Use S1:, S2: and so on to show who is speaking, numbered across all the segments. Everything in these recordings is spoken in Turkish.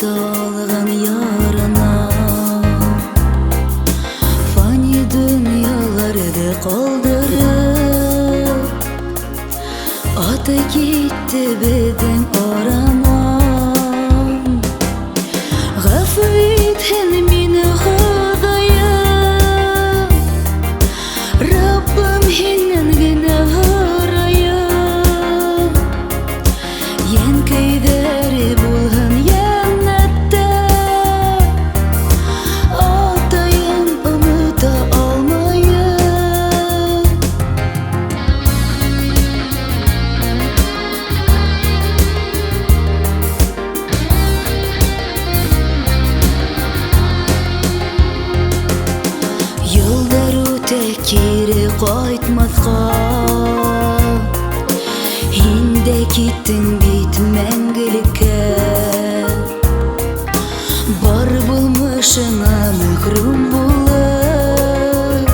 S1: dalgan yarana fani dünyaları kaldırıp ata gitti beden orana. Gaflet meni Xudayım, Rabbim hinnen gene hırayım. Yen keyderi bulğun yennette, atayım unuta almayım. Yıllar öte kiri qaytmasqa, hinde gittin bit мәңгілікке. Бар bulmuşuna мәхрүм болып,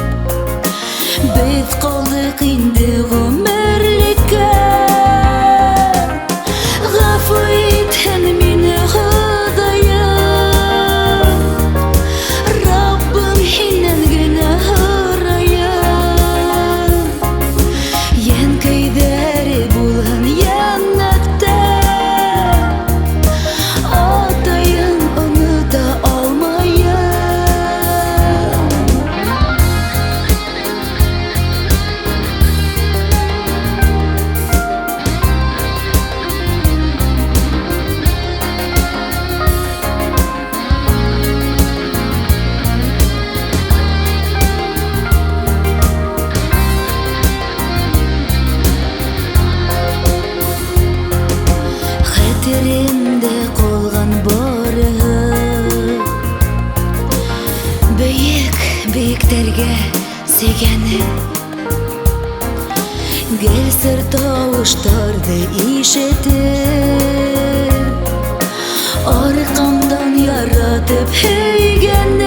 S1: biz қалдық инде ғұмірлікке. Ғафу ет мені Xudayым, Rabbim hinnen gene hırayım. Yen keyderi bulğun yennette, atayım unuta almayım. Xatirimde qalğan barığı, beyiklerge segenim. Gel sır tavuştardı işitip, arkamdan yaratıp heygenim.